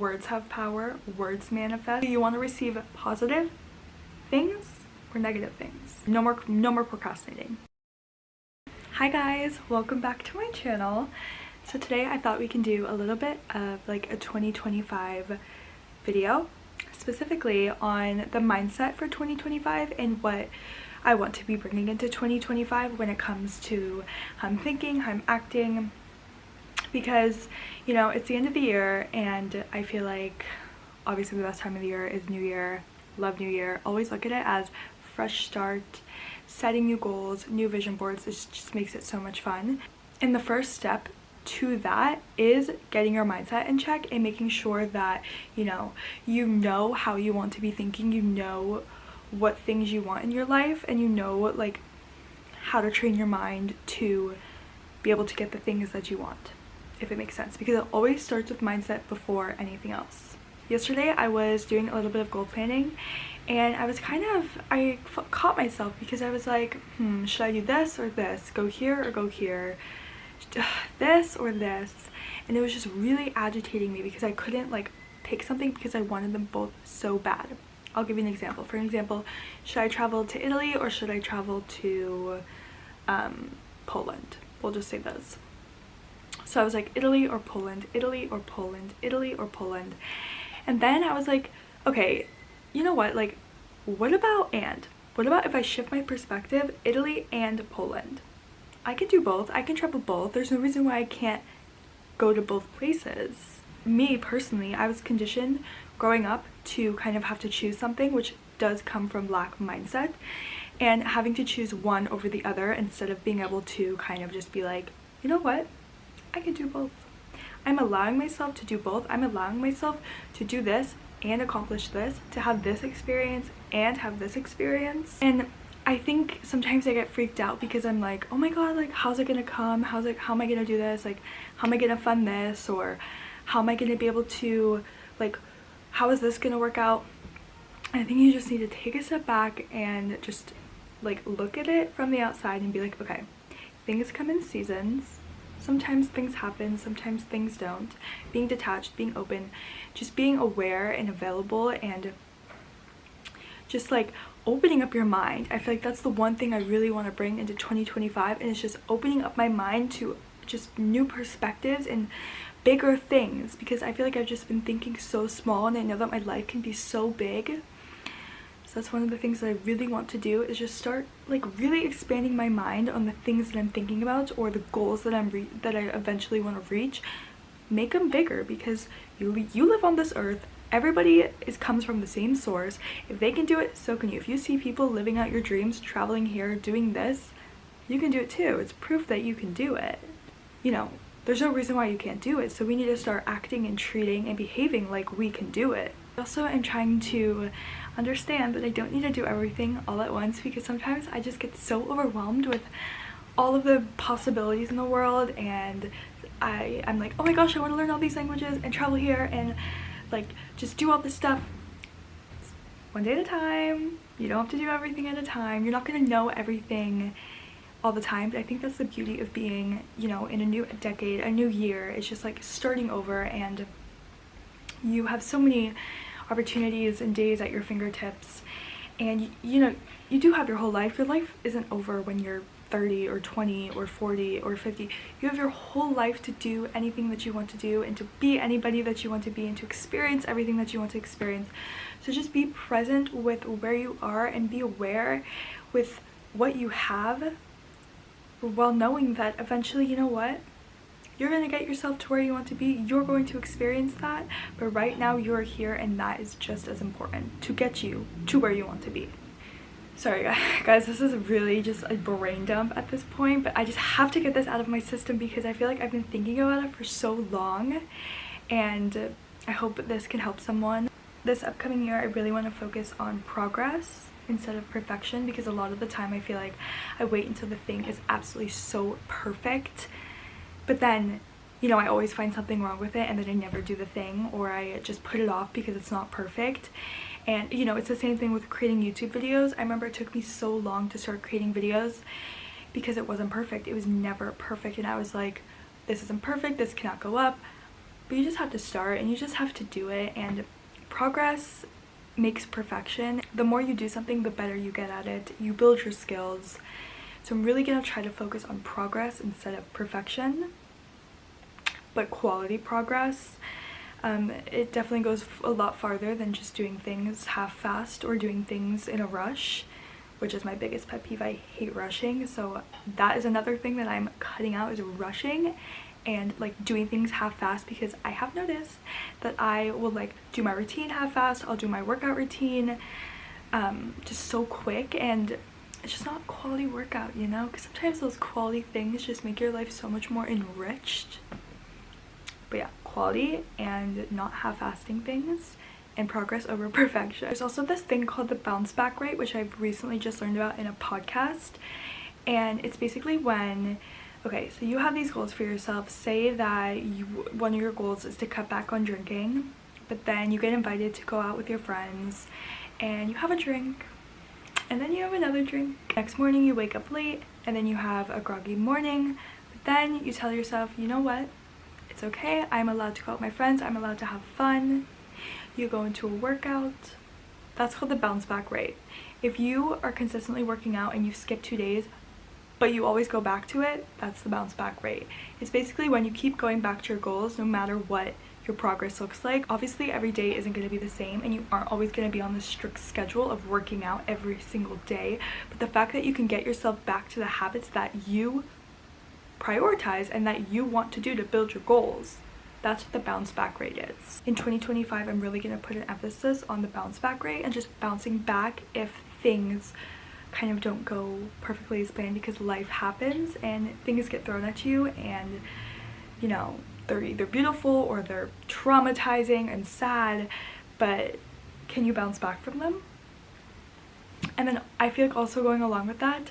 Words have power, words manifest. Do you want to receive positive things or negative things? No more procrastinating. Hi guys, welcome back to my channel. So today I thought we can do a little bit of like a 2025 video, specifically on the mindset for 2025 and what I want to be bringing into 2025 when it comes to how I'm thinking, how I'm acting, because you know it's the end of the year and I feel like obviously the best time of the year is New Year. Love New Year. Always look at it as fresh start, setting new goals, new vision boards. It just makes it so much fun. And the first step to that is getting your mindset in check and making sure that you know how you want to be thinking, you know what things you want in your life, and you know like how to train your mind to be able to get the things that you want, if it makes sense, because it always starts with mindset before anything else. Yesterday I was doing a little bit of goal planning and I caught myself because I was like, should I do this or this? Go here or go here? This or this? And it was just really agitating me because I couldn't like pick something because I wanted them both so bad. I'll give you an example. For example, should I travel to Italy or should I travel to Poland? We'll just say those. So I was like, Italy or Poland, Italy or Poland, Italy or Poland. And then I was like, okay, you know what? Like, what about if I shift my perspective, Italy and Poland? I can do both. I can travel both. There's no reason why I can't go to both places. Me personally, I was conditioned growing up to kind of have to choose something, which does come from lack of mindset, and having to choose one over the other instead of being able to kind of just be like, you know what? I can do both. I'm allowing myself to do both. I'm allowing myself to do this and accomplish this, to have this experience and have this experience. And I think sometimes I get freaked out because I'm like, oh my god, like how's it gonna come? How am I gonna do this? Like how am I gonna fund this? Or how am I gonna be able to, like, how is this gonna work out? I think you just need to take a step back and just like look at it from the outside and be like, okay, things come in seasons. Sometimes things happen, sometimes things don't. Being detached, being open, just being aware and available, and just like opening up your mind. I feel like that's the one thing I really want to bring into 2025, and it's just opening up my mind to just new perspectives and bigger things, because I feel like I've just been thinking so small and I know that my life can be so big. So that's one of the things that I really want to do, is just start like really expanding my mind on the things that I'm thinking about, or the goals that I eventually want to reach. Make them bigger, because you live on this earth. Everybody comes from the same source. If they can do it, so can you. If you see people living out your dreams, traveling here, doing this, you can do it too. It's proof that you can do it. You know, there's no reason why you can't do it. So we need to start acting and treating and behaving like we can do it. Also, I'm trying to understand that I don't need to do everything all at once, because sometimes I just get so overwhelmed with all of the possibilities in the world, and I'm like, oh my gosh, I want to learn all these languages and travel here and like just do all this stuff. It's one day at a time. You don't have to do everything at a time. You're not going to know everything all the time, but I think that's the beauty of being, you know, in a new decade, a new year. It's just like starting over, and you have so many opportunities and days at your fingertips, and you know, you do have your whole life. Your life isn't over when you're 30 or 20 or 40 or 50. You have your whole life to do anything that you want to do, and to be anybody that you want to be, and to experience everything that you want to experience. So just be present with where you are and be aware with what you have, while knowing that eventually, you know what, you're going to get yourself to where you want to be. You're going to experience that, but right now you're here, and that is just as important to get you to where you want to be. Sorry guys, this is really just a brain dump at this point, but I just have to get this out of my system because I feel like I've been thinking about it for so long, and I hope this can help someone. This upcoming year I really want to focus on progress instead of perfection, because a lot of the time I feel like I wait until the thing is absolutely so perfect, but then, you know, I always find something wrong with it, and then I never do the thing, or I just put it off because it's not perfect. And you know, it's the same thing with creating YouTube videos. I remember it took me so long to start creating videos because it wasn't perfect. It was never perfect, and I was like, this isn't perfect, this cannot go up. but you just have to start and you just have to do it, and progress makes perfection. The more you do something, the better you get at it. You build your skills. So I'm really gonna try to focus on progress instead of perfection, but quality progress. It definitely goes a lot farther than just doing things half-assed or doing things in a rush, which is my biggest pet peeve. I hate rushing, so that is another thing that I'm cutting out, is rushing and like doing things half-assed, because I have noticed that I will like do my routine half-assed. I'll do my workout routine just so quick, and it's just not quality workout, you know, because sometimes those quality things just make your life so much more enriched. But yeah, quality and not half-assing things, and progress over perfection. There's also this thing called the bounce back rate, which I've recently just learned about in a podcast, and it's basically when, okay, so you have these goals for yourself. Say that one of your goals is to cut back on drinking, but then you get invited to go out with your friends and you have a drink, and then you have another drink. Next morning you wake up late and then you have a groggy morning, but then you tell yourself, you know what, it's okay, I'm allowed to go out with my friends, I'm allowed to have fun. You go into a workout. That's called the bounce back rate. If you are consistently working out and you skip 2 days but you always go back to it, that's the bounce back rate. It's basically when you keep going back to your goals no matter what your progress looks like. Obviously every day isn't going to be the same, and you aren't always going to be on the strict schedule of working out every single day, but the fact that you can get yourself back to the habits that you prioritize and that you want to do to build your goals, that's what the bounce back rate is. In 2025, I'm really going to put an emphasis on the bounce back rate and just bouncing back if things kind of don't go perfectly as planned, because life happens and things get thrown at you, and you know, they're either beautiful or they're traumatizing and sad, but can you bounce back from them? And then I feel like also going along with that,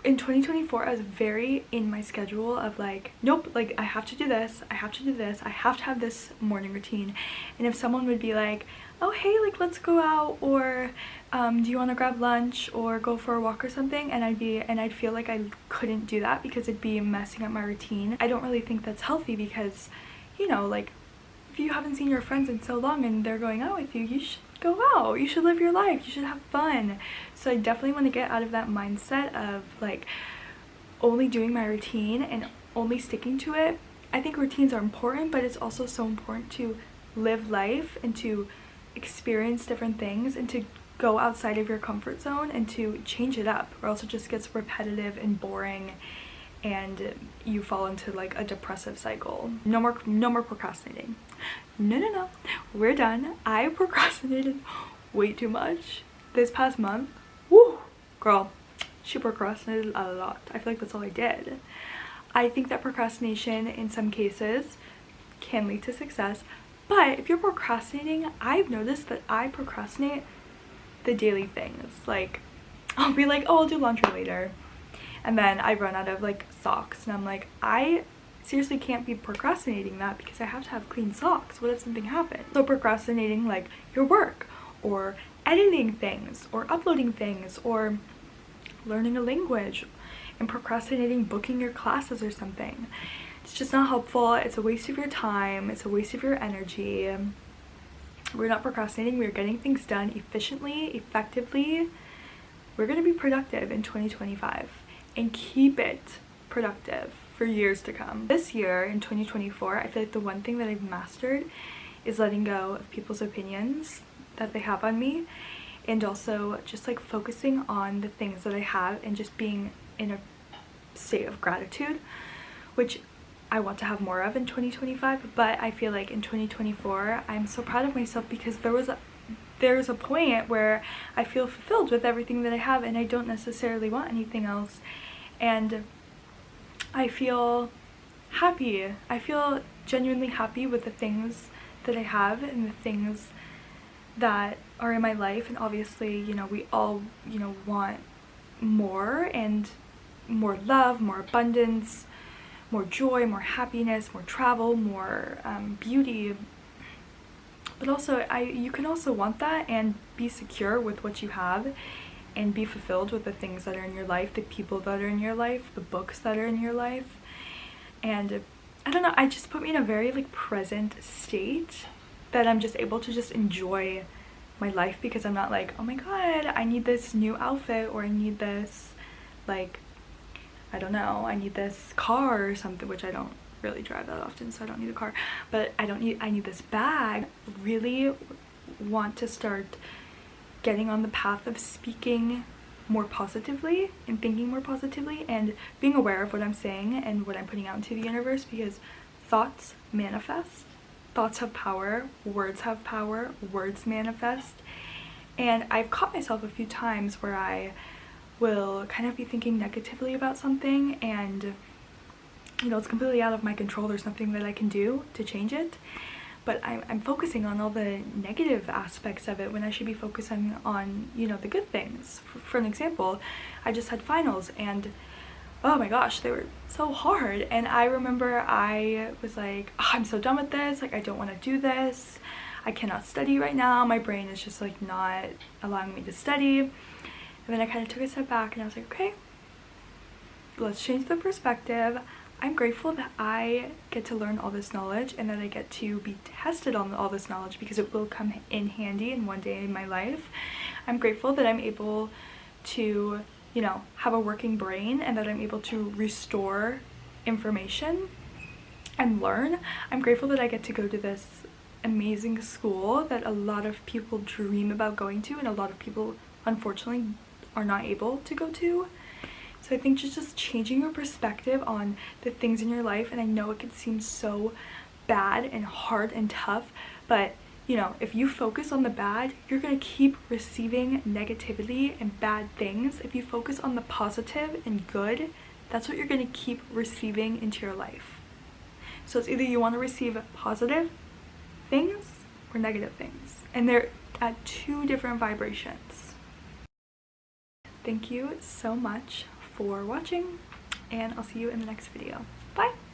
in 2024 I was very in my schedule of like, nope, like I have to do this, I have to do this, I have to have this morning routine. And if someone would be like, oh hey, like let's go out, or do you want to grab lunch or go for a walk or something, and I'd feel like I couldn't do that because it'd be messing up my routine. I don't really think that's healthy, because you know, like if you haven't seen your friends in so long and they're going out with you, you should go out, you should live your life, you should have fun. So I definitely want to get out of that mindset of like only doing my routine and only sticking to it. I think routines are important, but it's also so important to live life and to experience different things and to go outside of your comfort zone and to change it up, or else it just gets repetitive and boring and you fall into like a depressive cycle. No more procrastinating. No, we're done. I procrastinated way too much this past month. Woo, girl, she procrastinated a lot. I feel like that's all I did. I think that procrastination in some cases can lead to success, but if you're procrastinating, I've noticed that I procrastinate the daily things. Like I'll be like, oh, I'll do laundry later, and then I run out of like socks, and I'm like, I seriously can't be procrastinating that because I have to have clean socks. What if something happens? So procrastinating like your work, or editing things, or uploading things, or learning a language, and procrastinating booking your classes or something. It's just not helpful. It's a waste of your time, it's a waste of your energy. We're not procrastinating, we're getting things done efficiently, effectively. We're going to be productive in 2025 and keep it productive for years to come. This year in 2024, I feel like the one thing that I've mastered is letting go of people's opinions that they have on me, and also just like focusing on the things that I have and just being in a state of gratitude, which I want to have more of in 2025. But I feel like in 2024 I'm so proud of myself because there's a point where I feel fulfilled with everything that I have and I don't necessarily want anything else, and I feel happy. I feel genuinely happy with the things that I have and the things that are in my life. And obviously, you know, we all, you know, want more, and more love, more abundance, more joy, more happiness, more travel, more beauty. But also you can also want that and be secure with what you have and be fulfilled with the things that are in your life, the people that are in your life, the books that are in your life. And I I don't know, I just put me in a very like present state that I'm just able to just enjoy my life, because I'm not like, oh my god, I need this new outfit, or I need this, like, I don't know, I need this car or something, which I don't really drive that often, so I don't need a car, but I need this bag. Really want to start getting on the path of speaking more positively and thinking more positively and being aware of what I'm saying and what I'm putting out into the universe, because thoughts manifest. Thoughts have power, words have power, words manifest. And I've caught myself a few times where I will kind of be thinking negatively about something, and you know, it's completely out of my control. There's nothing that I can do to change it, but I'm focusing on all the negative aspects of it when I should be focusing on, you know, the good things. For an example, I just had finals, and oh my gosh, they were so hard, and I remember I was like, oh, I'm so done with this, like I don't want to do this, I cannot study right now, my brain is just like not allowing me to study. And then I kind of took a step back and I was like, okay, let's change the perspective. I'm grateful that I get to learn all this knowledge and that I get to be tested on all this knowledge, because it will come in handy in one day in my life. I'm grateful that I'm able to, you know, have a working brain and that I'm able to restore information and learn. I'm grateful that I get to go to this amazing school that a lot of people dream about going to, and a lot of people unfortunately are not able to go to. So I think just changing your perspective on the things in your life, and I know it can seem so bad and hard and tough, but you know, if you focus on the bad, you're gonna keep receiving negativity and bad things. If you focus on the positive and good, that's what you're gonna keep receiving into your life. So it's either you want to receive positive things or negative things, and they're at two different vibrations. Thank you so much for watching, and I'll see you in the next video. Bye!